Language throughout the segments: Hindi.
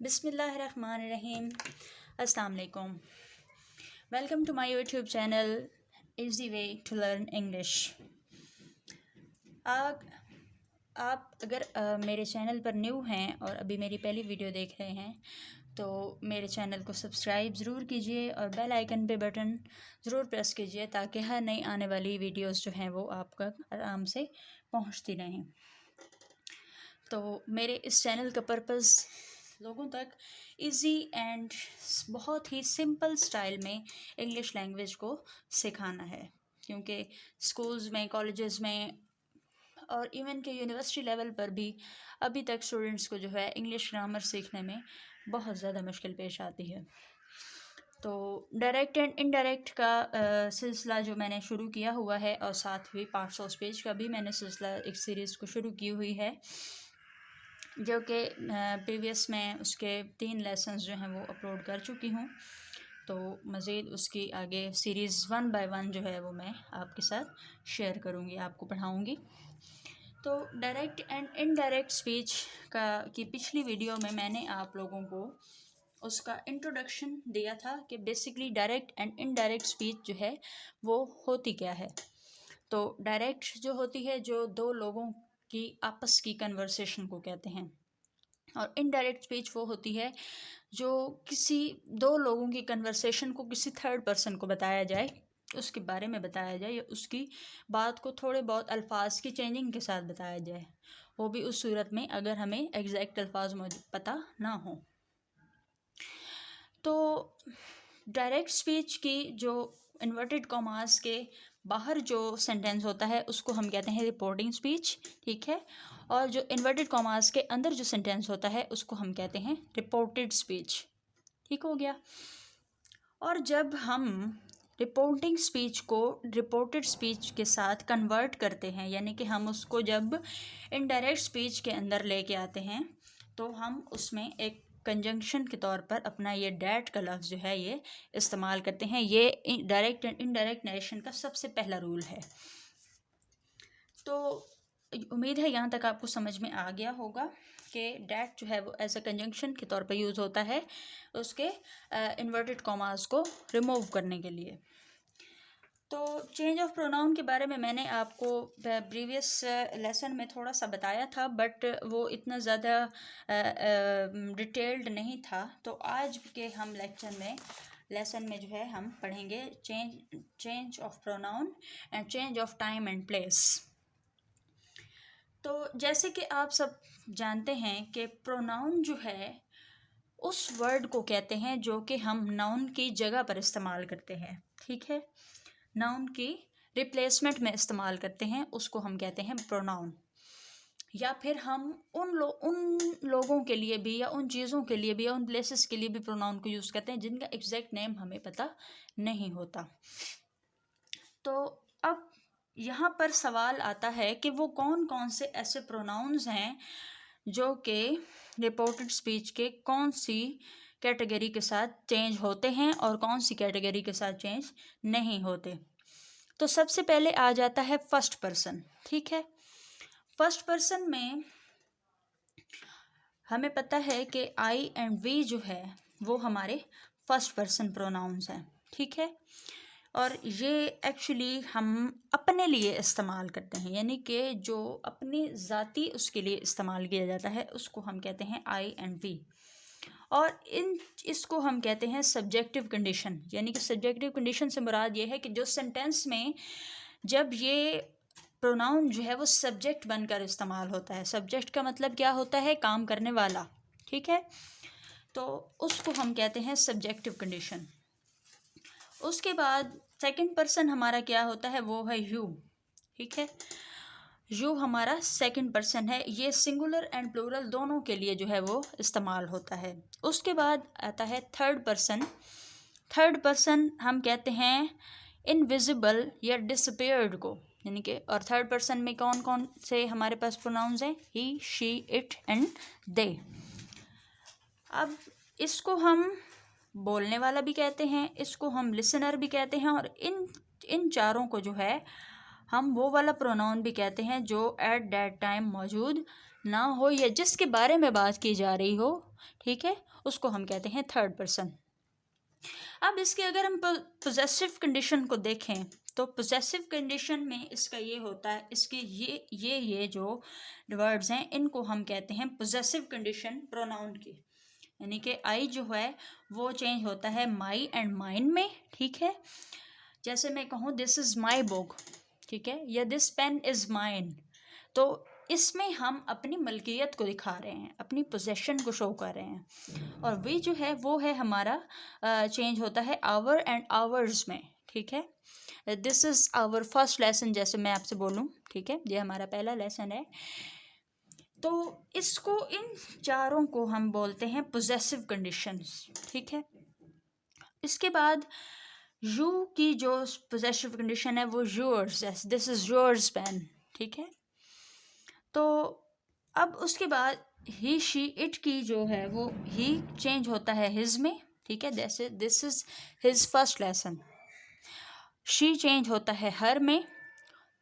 बिस्मिल्लाहिर्रहमानिर्रहीम। अस्सलाम वालेकुम। Welcome to my YouTube channel easy way to learn English. आप अगर मेरे चैनल पर न्यू हैं और अभी मेरी पहली वीडियो देख रहे हैं तो मेरे चैनल को सब्सक्राइब ज़रूर कीजिए और बेल आइकन पे बटन ज़रूर प्रेस कीजिए ताकि हर नई आने वाली वीडियोस जो हैं वो आपका आराम से पहुंचती रहें। तो मेरे इस चैनल का पर्पज़ लोगों तक इजी एंड बहुत ही सिंपल स्टाइल में इंग्लिश लैंग्वेज को सिखाना है, क्योंकि स्कूल्स में, कॉलेजेस में और इवन के यूनिवर्सिटी लेवल पर भी अभी तक स्टूडेंट्स को जो है इंग्लिश ग्रामर सीखने में बहुत ज़्यादा मुश्किल पेश आती है। तो डायरेक्ट एंड इनडायरेक्ट का सिलसिला जो मैंने शुरू किया हुआ है और साथ ही पार्ट्स ऑफ स्पीच का भी मैंने सिलसिला एक सीरीज़ को शुरू की हुई है, जो कि प्रीवियस में उसके 3 लेसन्स जो हैं वो अपलोड कर चुकी हूँ। तो मज़ीद उसकी आगे सीरीज़ 1 बाय 1 जो है वो मैं आपके साथ शेयर करूँगी, आपको पढ़ाऊँगी। तो डायरेक्ट एंड इनडायरेक्ट स्पीच की पिछली वीडियो में मैंने आप लोगों को उसका इंट्रोडक्शन दिया था कि basically direct and indirect speech जो है वो होती क्या है। तो डायरेक्ट जो होती है, जो दो लोगों की आपस की कन्वर्सेशन को कहते हैं, और इनडायरेक्ट स्पीच वो होती है जो किसी दो लोगों की कन्वर्सेशन को किसी थर्ड पर्सन को बताया जाए, उसके बारे में बताया जाए, या उसकी बात को थोड़े बहुत अल्फाज की चेंजिंग के साथ बताया जाए, वो भी उस सूरत में अगर हमें एग्जैक्ट अल्फाज पता ना हो। तो डायरेक्ट स्पीच की जो इन्वर्टेड कॉमास के बाहर जो सेंटेंस होता है उसको हम कहते हैं रिपोर्टिंग स्पीच, ठीक है। और जो इन्वर्टेड कॉमास के अंदर जो सेंटेंस होता है उसको हम कहते हैं रिपोर्टेड स्पीच, ठीक हो गया। और जब हम रिपोर्टिंग स्पीच को रिपोर्टेड स्पीच के साथ कन्वर्ट करते हैं, यानी कि हम उसको जब इनडायरेक्ट स्पीच के अंदर लेके आते हैं, तो हम उसमें एक कंजंक्शन के तौर पर अपना ये डैट का लफ्ज़ जो है ये इस्तेमाल करते हैं। ये डायरेक्ट एंड इनडायरेक्ट नरेशन का सबसे पहला रूल है। तो उम्मीद है यहाँ तक आपको समझ में आ गया होगा कि डैट जो है वो एज अ कंजंक्शन के तौर पर यूज़ होता है उसके इन्वर्टेड कॉमास को रिमूव करने के लिए। तो चेंज ऑफ प्रोनाउन के बारे में मैंने आपको प्रीवियस लेसन में थोड़ा सा बताया था, बट वो इतना ज़्यादा डिटेल्ड नहीं था। तो आज के हम लेसन में जो है हम पढ़ेंगे change of pronoun and change of time and place. तो जैसे कि आप सब जानते हैं कि प्रोनाउन जो है उस वर्ड को कहते हैं जो कि हम नाउन की जगह पर इस्तेमाल करते हैं, ठीक है। नाउन की रिप्लेसमेंट में इस्तेमाल करते हैं, उसको हम कहते हैं प्रोनाउन। या फिर हम उन लोगों के लिए भी, या उन चीज़ों के लिए भी, या उन प्लेसेस के लिए भी प्रोनाउन को यूज़ करते हैं जिनका एग्जैक्ट नेम हमें पता नहीं होता। तो अब यहाँ पर सवाल आता है कि वो कौन कौन से ऐसे प्रोनाउंस हैं जो कि रिपोर्टेड स्पीच के कौन सी कैटेगरी के साथ चेंज होते हैं और कौन सी कैटेगरी के साथ चेंज नहीं होते। तो सबसे पहले आ जाता है फर्स्ट पर्सन, ठीक है। फर्स्ट पर्सन में हमें पता है कि आई एंड वी जो है वो हमारे फर्स्ट पर्सन प्रोनाउंस हैं, ठीक है। और ये एक्चुअली हम अपने लिए इस्तेमाल करते हैं, यानी कि जो अपनी ज़ाती उसके लिए इस्तेमाल किया जाता है उसको हम कहते हैं आई एंड वी। और इसको हम कहते हैं सब्जेक्टिव कंडीशन, यानी कि सब्जेक्टिव कंडीशन से मुराद ये है कि जो सेंटेंस में जब ये प्रोनाउन जो है वो सब्जेक्ट बनकर इस्तेमाल होता है। सब्जेक्ट का मतलब क्या होता है? काम करने वाला, ठीक है। तो उसको हम कहते हैं सब्जेक्टिव कंडीशन। उसके बाद सेकंड पर्सन हमारा क्या होता है? वो है यू, ठीक है। यू हमारा सेकंड पर्सन है। ये सिंगुलर एंड प्लूरल दोनों के लिए जो है वो इस्तेमाल होता है। उसके बाद आता है थर्ड पर्सन। थर्ड पर्सन हम कहते हैं इनविजिबल या डिसअपीयर्ड को, यानी कि, और थर्ड पर्सन में कौन कौन से हमारे पास प्रोनाउंस हैं? ही, शी, इट एंड दे। अब इसको हम बोलने वाला भी कहते हैं, इसको हम लिसनर भी कहते हैं, और इन चारों को जो है हम वो वाला प्रोनाउन भी कहते हैं जो एट दैट टाइम मौजूद ना हो या जिसके बारे में बात की जा रही हो ठीक है, उसको हम कहते हैं थर्ड पर्सन। अब इसके अगर हम पोजेसिव कंडीशन को देखें तो पोजेसिव कंडीशन में इसका ये होता है, इसके ये जो वर्ड्स हैं इनको हम कहते हैं पोजेसिव कंडीशन प्रोनाउन की। यानी कि आई जो है वो चेंज होता है माई एंड माइन में, ठीक है। जैसे मैं कहूँ दिस इज़ माई बुक, ठीक है, या दिस पेन इज़ माइन, तो इसमें हम अपनी मलकियत को दिखा रहे हैं, अपनी पोजेशन को शो कर रहे हैं। और वी जो है वो है हमारा चेंज होता है आवर एंड आवर्स में, ठीक है। This is our first lesson, जैसे मैं आपसे बोलूँ, ठीक है, ये हमारा पहला लेसन है। तो इसको, इन चारों को हम बोलते हैं पोजेसिव कंडीशंस, ठीक है। इसके बाद यू की जो पोजेसिव कंडीशन है वो yours, this is yours pen, ठीक है। तो अब उसके बाद ही शी इट की जो है वो ही चेंज होता है हिज में, ठीक है, जैसे this is his first lesson. She change होता है हर में,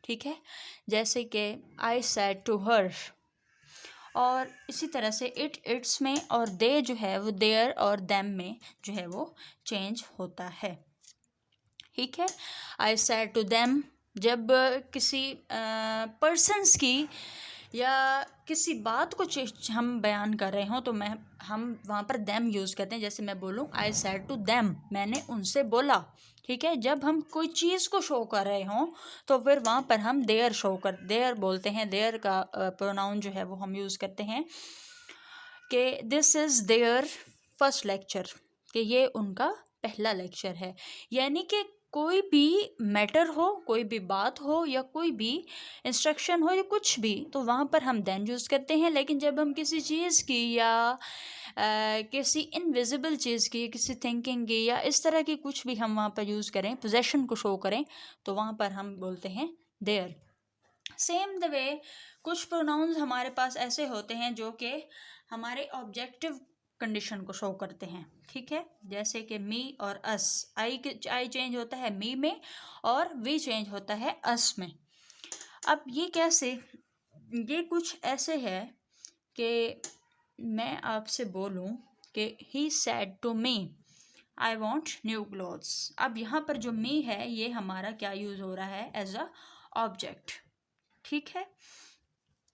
ठीक है, जैसे कि आई सेड टू हर। और इसी तरह से इट्स में, और दे जो है वो देयर और देम में जो है वो चेंज होता है, ठीक है। आई सेड टू देम, जब किसी पर्सन्स की या किसी बात को हम बयान कर रहे हों तो हम वहाँ पर देम यूज़ करते हैं। जैसे मैं बोलूँ आई सेड टू देम, मैंने उनसे बोला, ठीक है। जब हम कोई चीज़ को शो कर रहे हों तो फिर वहाँ पर हम देयर बोलते हैं। देयर का प्रोनाउन जो है वो हम यूज़ करते हैं कि this is their first lecture, कि ये उनका पहला लेक्चर है। यानी कि कोई भी मैटर हो, कोई भी बात हो या कोई भी इंस्ट्रक्शन हो या कुछ भी, तो वहाँ पर हम देन यूज़ करते हैं। लेकिन जब हम किसी चीज़ की या किसी इनविजिबल चीज़ की, किसी थिंकिंग की या इस तरह की कुछ भी हम वहाँ पर यूज़ करें, पोजेशन को शो करें, तो वहाँ पर हम बोलते हैं देयर। सेम द वे कुछ प्रोनाउंस हमारे पास ऐसे होते हैं जो कि हमारे ऑब्जेक्टिव कंडीशन को शो करते हैं, ठीक है। जैसे कि मी और अस, आई चेंज होता है मी में और वी चेंज होता है अस में। अब ये कैसे, ये कुछ ऐसे है कि मैं आपसे बोलूं कि he said to me I want new clothes. अब यहाँ पर जो मी है ये हमारा क्या यूज़ हो रहा है, एज अ ऑब्जेक्ट, ठीक है।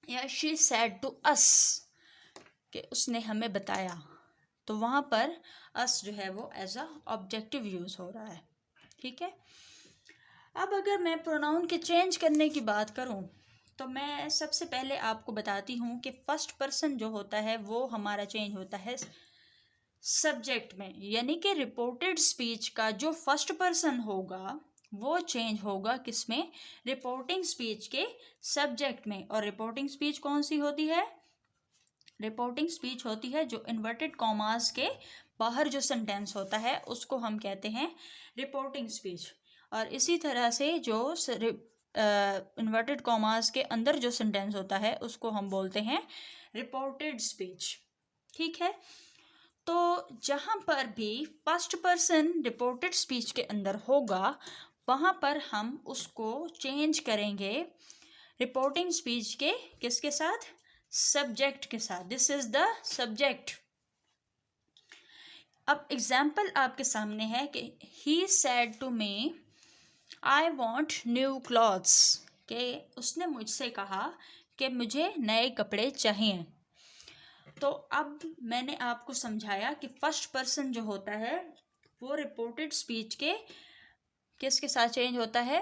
या शी सेड टू अस, कि उसने हमें बताया, तो वहाँ पर अस जो है वो एज अ ऑब्जेक्टिव यूज़ हो रहा है, ठीक है। अब अगर मैं प्रोनाउन के चेंज करने की बात करूँ तो मैं सबसे पहले आपको बताती हूँ कि फर्स्ट पर्सन जो होता है वो हमारा चेंज होता है सब्जेक्ट में। यानी कि रिपोर्टेड स्पीच का जो फर्स्ट पर्सन होगा वो चेंज होगा किसमें, रिपोर्टिंग स्पीच के सब्जेक्ट में। और रिपोर्टिंग स्पीच कौन सी होती है, रिपोर्टिंग स्पीच होती है जो इन्वर्टेड कॉमास के बाहर जो सेंटेंस होता है उसको हम कहते हैं रिपोर्टिंग स्पीच। और इसी तरह से जो इन्वर्टेड कॉमास के अंदर जो सेंटेंस होता है उसको हम बोलते हैं रिपोर्टेड स्पीच, ठीक है। तो जहाँ पर भी फर्स्ट पर्सन रिपोर्टेड स्पीच के अंदर होगा वहाँ पर हम उसको चेंज करेंगे रिपोर्टिंग स्पीच के किसके साथ, सब्जेक्ट के साथ। This is the subject. अब एग्जाम्पल आपके सामने है कि he said to me I want new clothes, कि उसने मुझसे कहा कि मुझे नए कपड़े चाहिए। तो अब मैंने आपको समझाया कि फर्स्ट पर्सन जो होता है वो रिपोर्टेड स्पीच के किसके साथ चेंज होता है,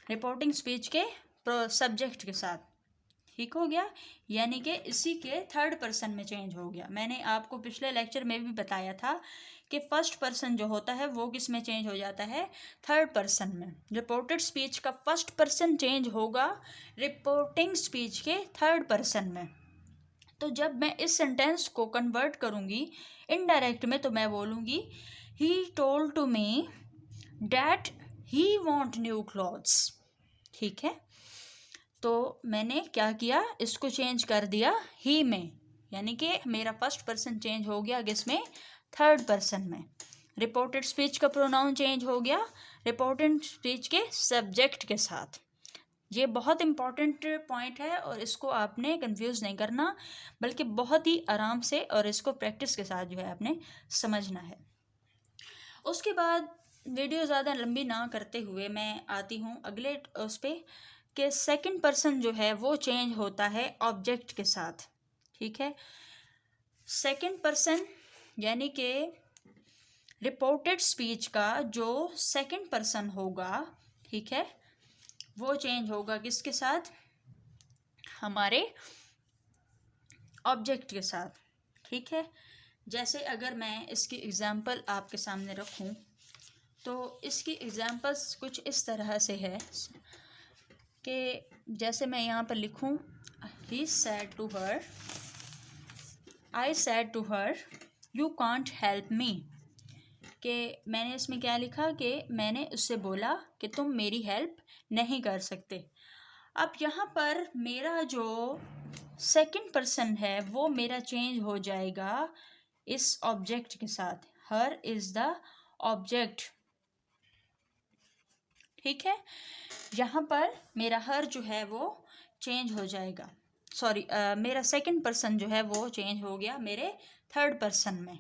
रिपोर्टिंग स्पीच के सब्जेक्ट के साथ, ठीक हो गया। यानी कि इसी के थर्ड पर्सन में चेंज हो गया। मैंने आपको पिछले लेक्चर में भी बताया था कि फर्स्ट पर्सन जो होता है वो किस में चेंज हो जाता है, थर्ड पर्सन में। रिपोर्टेड स्पीच का फर्स्ट पर्सन चेंज होगा रिपोर्टिंग स्पीच के थर्ड पर्सन में। तो जब मैं इस सेंटेंस को कन्वर्ट करूँगी इनडायरेक्ट में तो मैं बोलूँगी he told to me that he want new clothes, ठीक है। तो मैंने क्या किया, इसको चेंज कर दिया ही में, यानी कि मेरा फर्स्ट पर्सन चेंज हो गया किसमें, थर्ड पर्सन में। रिपोर्टेड स्पीच का प्रोनाउन चेंज हो गया रिपोर्टेड स्पीच के सब्जेक्ट के साथ। ये बहुत इम्पॉर्टेंट पॉइंट है और इसको आपने कंफ्यूज नहीं करना, बल्कि बहुत ही आराम से और इसको प्रैक्टिस के साथ जो है आपने समझना है। उसके बाद वीडियो ज़्यादा लंबी ना करते हुए मैं आती हूँ अगले उस पर कि सेकंड पर्सन जो है वो चेंज होता है ऑब्जेक्ट के साथ। ठीक है, सेकंड पर्सन यानी कि रिपोर्टेड स्पीच का जो सेकंड पर्सन होगा, ठीक है, वो चेंज होगा किसके साथ? हमारे ऑब्जेक्ट के साथ। ठीक है, जैसे अगर मैं इसकी एग्जांपल आपके सामने रखूं तो इसकी एग्जांपल्स कुछ इस तरह से है कि जैसे मैं यहाँ पर लिखूं, he said to her, I said to her you can't help me, कि मैंने इसमें क्या लिखा कि मैंने उससे बोला कि तुम मेरी हेल्प नहीं कर सकते। अब यहाँ पर मेरा जो सेकंड पर्सन है वो मेरा चेंज हो जाएगा इस ऑब्जेक्ट के साथ। हर इज द ऑब्जेक्ट। ठीक है, यहाँ पर मेरा हर जो है वो चेंज हो जाएगा, सॉरी मेरा सेकंड पर्सन जो है वो चेंज हो गया मेरे थर्ड पर्सन में।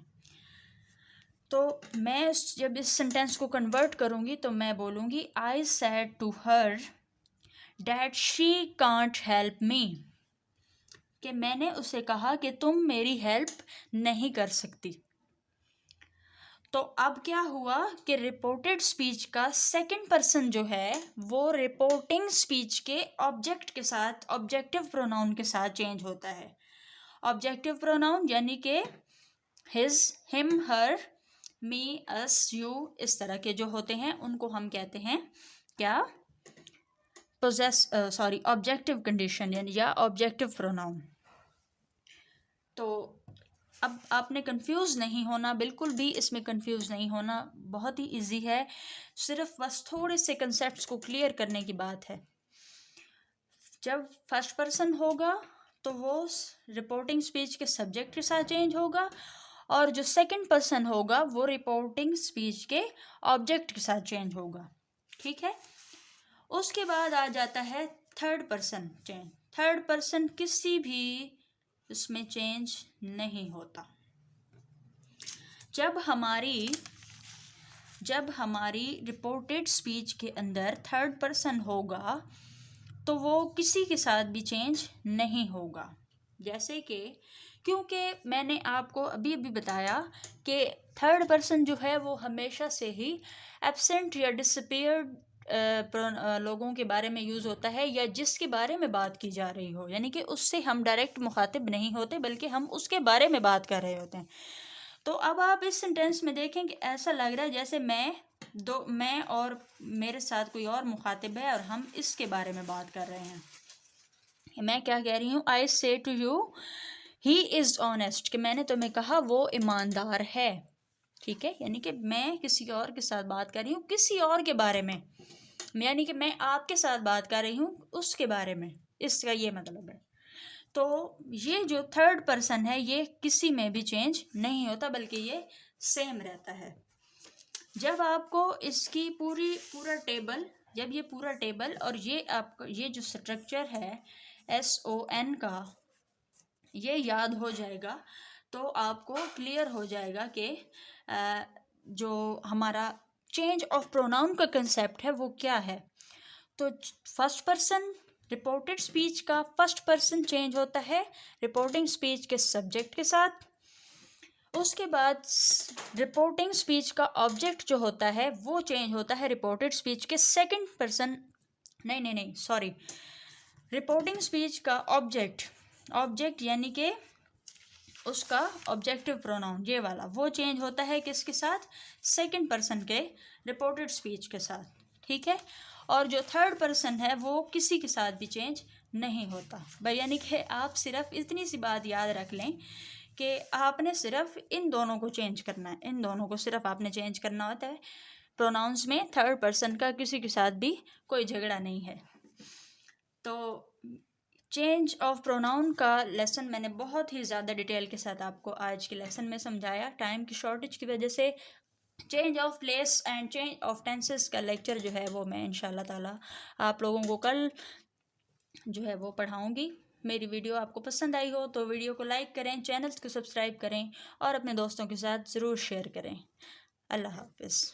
तो मैं जब इस सेंटेंस को कन्वर्ट करूँगी तो मैं बोलूँगी I said to her that she can't help me, कि मैंने उसे कहा कि तुम मेरी हेल्प नहीं कर सकती। तो अब क्या हुआ कि रिपोर्टेड स्पीच का सेकंड पर्सन जो है वो रिपोर्टिंग स्पीच के ऑब्जेक्ट के साथ, ऑब्जेक्टिव प्रोनाउन के साथ चेंज होता है। ऑब्जेक्टिव प्रोनाउन यानी कि his, him, her, me, us, you, इस तरह के जो होते हैं उनको हम कहते हैं क्या? पोजेस, सॉरी, ऑब्जेक्टिव कंडीशन यानी या ऑब्जेक्टिव प्रोनाउन। तो अब आपने कंफ्यूज नहीं होना, बिल्कुल भी इसमें कंफ्यूज नहीं होना, बहुत ही इजी है, सिर्फ बस थोड़े से कंसेप्ट्स को क्लियर करने की बात है। जब फर्स्ट पर्सन होगा तो वो रिपोर्टिंग स्पीच के सब्जेक्ट के साथ चेंज होगा, और जो सेकंड पर्सन होगा वो रिपोर्टिंग स्पीच के ऑब्जेक्ट के साथ चेंज होगा। ठीक है, उसके बाद आ जाता है third person change. Third person किसी भी इसमें चेंज नहीं होता। जब हमारी रिपोर्टेड स्पीच के अंदर थर्ड पर्सन होगा तो वो किसी के साथ भी चेंज नहीं होगा। जैसे कि क्योंकि मैंने आपको अभी अभी बताया कि थर्ड पर्सन जो है वो हमेशा से ही एब्सेंट या डिसअपीयर्ड लोगों के बारे में यूज़ होता है, या जिसके बारे में बात की जा रही हो, यानी कि उससे हम डायरेक्ट मुखातिब नहीं होते बल्कि हम उसके बारे में बात कर रहे होते हैं। तो अब आप इस सेंटेंस में देखें कि ऐसा लग रहा है जैसे मैं और मेरे साथ कोई और मुखातिब है और हम इसके बारे में बात कर रहे हैं। मैं क्या कह रही हूँ? I say to you he is honest, कि मैंने तुम्हें कहा वो ईमानदार है। ठीक है, यानी कि मैं किसी और के साथ बात कर रही हूँ, किसी और के बारे में, यानी कि मैं आपके साथ बात कर रही हूँ उसके बारे में, इसका ये मतलब है। तो ये जो थर्ड पर्सन है ये किसी में भी चेंज नहीं होता बल्कि ये सेम रहता है। जब आपको इसकी पूरा टेबल और ये आपको ये जो स्ट्रक्चर है SON का ये याद हो जाएगा तो आपको क्लियर हो जाएगा कि जो हमारा चेंज ऑफ प्रोनाउन का कंसेप्ट है वो क्या है। तो फर्स्ट पर्सन रिपोर्टेड स्पीच का फर्स्ट पर्सन चेंज होता है रिपोर्टिंग स्पीच के सब्जेक्ट के साथ। उसके बाद रिपोर्टिंग स्पीच का ऑब्जेक्ट जो होता है वो चेंज होता है रिपोर्टेड स्पीच के सेकंड पर्सन, नहीं सॉरी, रिपोर्टिंग स्पीच का ऑब्जेक्ट यानी कि उसका ऑब्जेक्टिव प्रोनाउन ये वाला वो चेंज होता है किसके साथ? सेकंड पर्सन के रिपोर्टेड स्पीच के साथ। ठीक है, और जो थर्ड पर्सन है वो किसी के साथ भी चेंज नहीं होता भाई। यानी कि आप सिर्फ इतनी सी बात याद रख लें कि आपने सिर्फ इन दोनों को चेंज करना है, इन दोनों को सिर्फ आपने चेंज करना होता है। प्रोनाउंस में थर्ड पर्सन का किसी के साथ भी कोई झगड़ा नहीं है। तो चेंज ऑफ प्रोनाउन का लेसन मैंने बहुत ही ज़्यादा डिटेल के साथ आपको आज के लेसन में समझाया। टाइम की शॉर्टेज की वजह से change of place and change of tenses का लेक्चर जो है वो मैं इंशाल्लाह ताला आप लोगों को कल जो है वो पढ़ाऊँगी। मेरी वीडियो आपको पसंद आई हो तो वीडियो को लाइक करें, चैनल को सब्सक्राइब करें और अपने दोस्तों के साथ ज़रूर शेयर करें। अल्लाह हाफ़िज़।